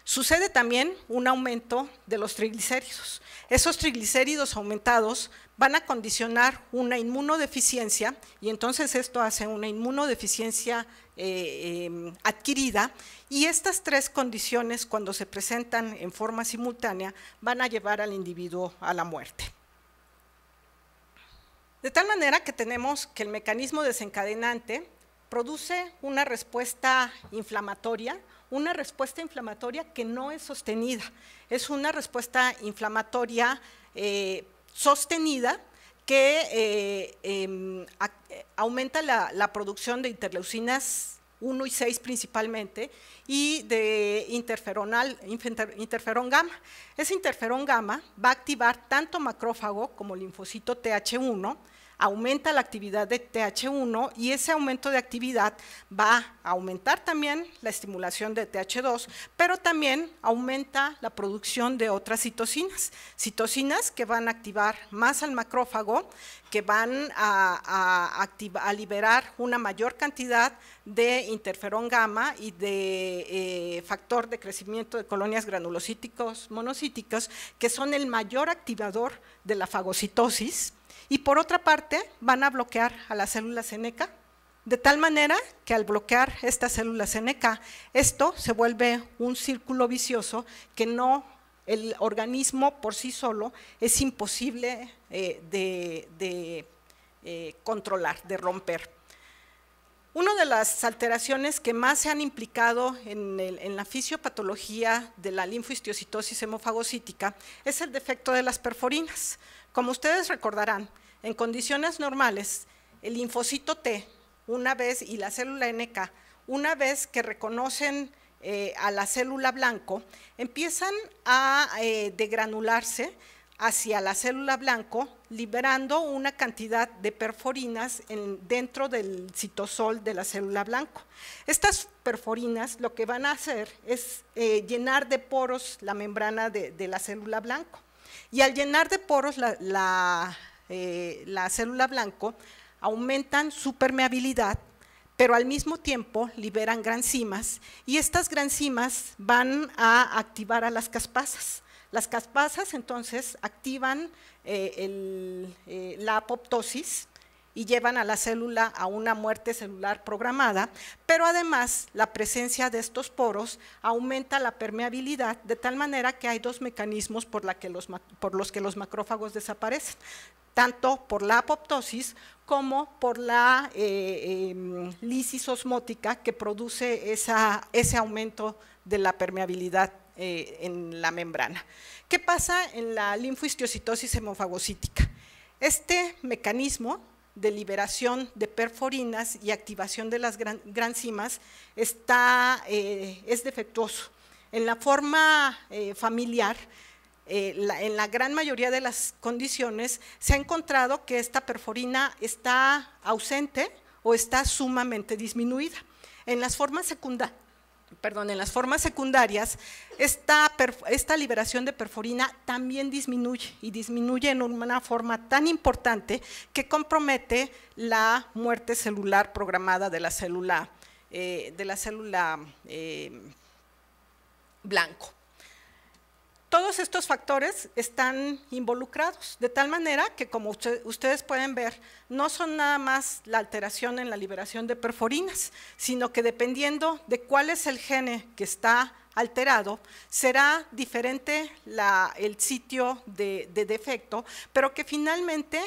Sucede también un aumento de los triglicéridos. Esos triglicéridos aumentados van a condicionar una inmunodeficiencia y entonces esto hace una inmunodeficiencia adquirida, y estas tres condiciones, cuando se presentan en forma simultánea, van a llevar al individuo a la muerte. De tal manera que tenemos que el mecanismo desencadenante produce una respuesta inflamatoria que no es sostenida, es una respuesta inflamatoria sostenida que aumenta la producción de interleucinas 1 y 6 principalmente, y de interferón gamma. Ese interferón gamma va a activar tanto macrófago como linfocito TH1, aumenta la actividad de TH1 y ese aumento de actividad va a aumentar también la estimulación de TH2, pero también aumenta la producción de otras citocinas que van a activar más al macrófago, que van a liberar una mayor cantidad de interferón gamma y de factor de crecimiento de colonias granulocíticos monocíticos, que son el mayor activador de la fagocitosis. Y por otra parte, van a bloquear a las células NK, de tal manera que al bloquear estas células NK, esto se vuelve un círculo vicioso que el organismo por sí solo es imposible de controlar, de romper. Una de las alteraciones que más se han implicado en la fisiopatología de la linfohistiocytosis hemofagocítica es el defecto de las perforinas. Como ustedes recordarán, en condiciones normales, el linfocito T, una vez, y la célula NK, una vez que reconocen a la célula blanco, empiezan a degranularse hacia la célula blanco, liberando una cantidad de perforinas dentro del citosol de la célula blanco. Estas perforinas lo que van a hacer es llenar de poros la membrana de la célula blanco. Y al llenar de poros la célula blanco, aumentan su permeabilidad, pero al mismo tiempo liberan granzimas, y estas granzimas van a activar a las caspasas. Las caspasas entonces activan la apoptosis y llevan a la célula a una muerte celular programada, pero además la presencia de estos poros aumenta la permeabilidad, de tal manera que hay dos mecanismos por los que los macrófagos desaparecen, tanto por la apoptosis como por la lisis osmótica, que produce ese aumento de la permeabilidad en la membrana. ¿Qué pasa en la linfohistiocytosis hemofagocítica? Este mecanismo de liberación de perforinas y activación de las granzimas es defectuoso. En la forma familiar, en la gran mayoría de las condiciones, se ha encontrado que esta perforina está ausente o está sumamente disminuida. En las formas secundarias, esta liberación de perforina también disminuye, y disminuye en una forma tan importante que compromete la muerte celular programada de la célula blanco. Todos estos factores están involucrados, de tal manera que, como ustedes pueden ver, no son nada más la alteración en la liberación de perforinas, sino que dependiendo de cuál es el gene que está alterado, será diferente el sitio de defecto, pero que finalmente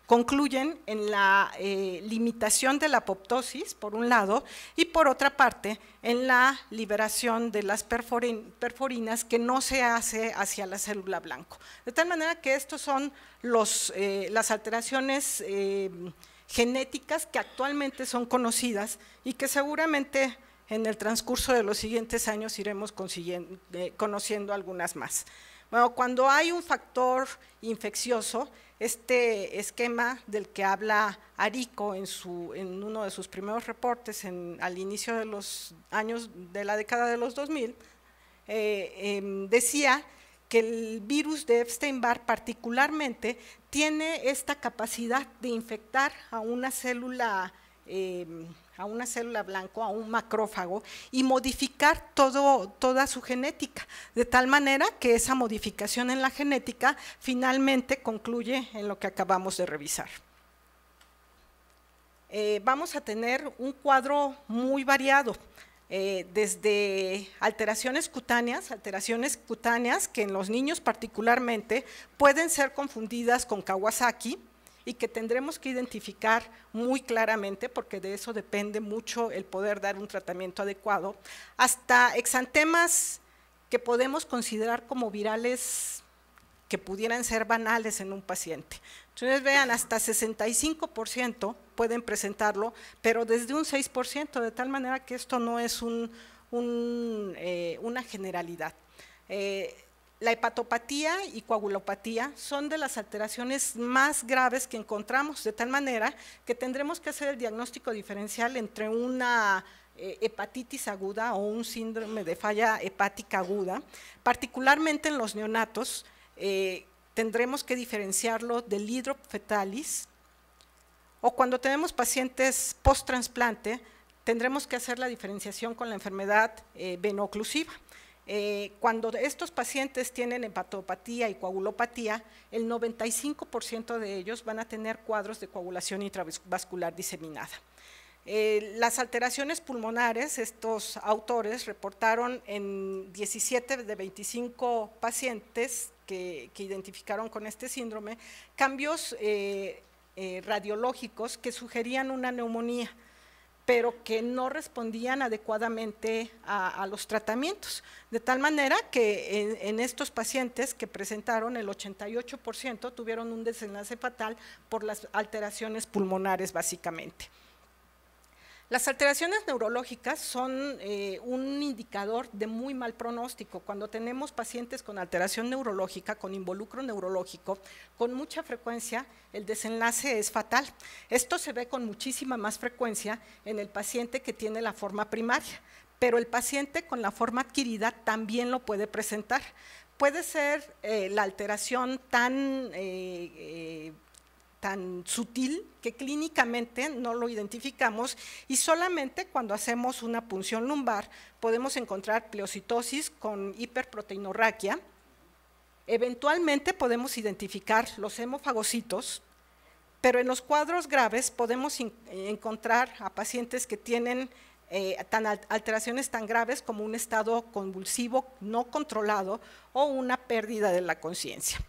concluyen en la limitación de la apoptosis, por un lado, y por otra parte, en la liberación de las perforinas que no se hace hacia la célula blanco. De tal manera que estos son las alteraciones genéticas que actualmente son conocidas y que seguramente en el transcurso de los siguientes años iremos conociendo algunas más. Bueno, cuando hay un factor infeccioso, este esquema del que habla Arico en uno de sus primeros reportes al inicio de los años de la década de los 2000, decía que el virus de Epstein-Barr particularmente tiene esta capacidad de infectar a una célula a una célula blanco, a un macrófago, y modificar toda su genética, de tal manera que esa modificación en la genética finalmente concluye en lo que acabamos de revisar. Vamos a tener un cuadro muy variado, desde alteraciones cutáneas que en los niños particularmente pueden ser confundidas con Kawasaki y que tendremos que identificar muy claramente porque de eso depende mucho el poder dar un tratamiento adecuado, hasta exantemas que podemos considerar como virales que pudieran ser banales en un paciente. Entonces vean, hasta 65% pueden presentarlo, pero desde un 6%, de tal manera que esto no es una generalidad. La hepatopatía y coagulopatía son de las alteraciones más graves que encontramos, de tal manera que tendremos que hacer el diagnóstico diferencial entre una hepatitis aguda o un síndrome de falla hepática aguda, particularmente en los neonatos. Tendremos que diferenciarlo del hidrofetalis, o cuando tenemos pacientes post-trasplante, tendremos que hacer la diferenciación con la enfermedad veno-oclusiva. Cuando estos pacientes tienen hepatopatía y coagulopatía, el 95% de ellos van a tener cuadros de coagulación intravascular diseminada. Las alteraciones pulmonares, estos autores reportaron en 17 de 25 pacientes que identificaron con este síndrome, cambios radiológicos que sugerían una neumonía, pero que no respondían adecuadamente a los tratamientos, de tal manera que en estos pacientes que presentaron, el 88% tuvieron un desenlace fatal por las alteraciones pulmonares básicamente. Las alteraciones neurológicas son un indicador de muy mal pronóstico. Cuando tenemos pacientes con alteración neurológica, con involucro neurológico, con mucha frecuencia el desenlace es fatal. Esto se ve con muchísima más frecuencia en el paciente que tiene la forma primaria, pero el paciente con la forma adquirida también lo puede presentar. Puede ser la alteración tan sutil que clínicamente no lo identificamos y solamente cuando hacemos una punción lumbar podemos encontrar pleocitosis con hiperproteinorraquia. Eventualmente podemos identificar los hemofagocitos, pero en los cuadros graves podemos encontrar a pacientes que tienen alteraciones tan graves como un estado convulsivo no controlado o una pérdida de la conciencia.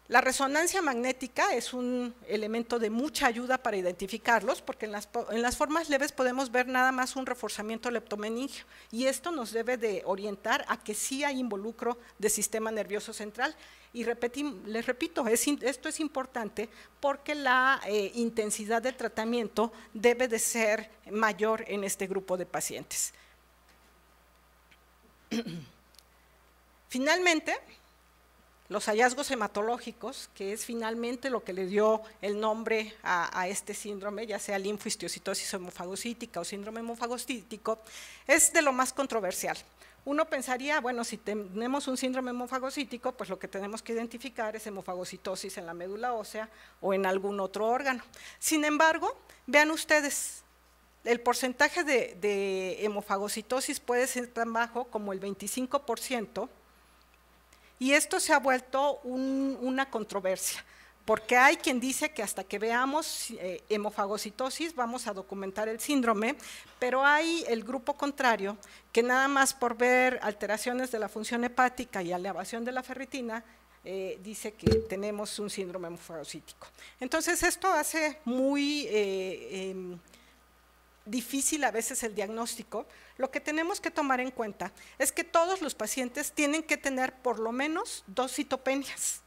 La resonancia magnética es un elemento de mucha ayuda para identificarlos, porque en las formas leves podemos ver nada más un reforzamiento leptomeningio, y esto nos debe de orientar a que sí hay involucro del sistema nervioso central. Y les repito, esto es importante porque la intensidad del tratamiento debe de ser mayor en este grupo de pacientes. Finalmente, los hallazgos hematológicos, que es finalmente lo que le dio el nombre a este síndrome, ya sea linfohistiocytosis hemofagocítica o síndrome hemofagocítico, es de lo más controversial. Uno pensaría, bueno, si tenemos un síndrome hemofagocítico, pues lo que tenemos que identificar es hemofagocitosis en la médula ósea o en algún otro órgano. Sin embargo, vean ustedes, el porcentaje de hemofagocitosis puede ser tan bajo como el 25%, y esto se ha vuelto una controversia, porque hay quien dice que hasta que veamos hemofagocitosis vamos a documentar el síndrome, pero hay el grupo contrario que nada más por ver alteraciones de la función hepática y elevación de la ferritina, dice que tenemos un síndrome hemofagocítico. Entonces esto hace muy difícil a veces el diagnóstico. Lo que tenemos que tomar en cuenta es que todos los pacientes tienen que tener por lo menos 2 citopenias.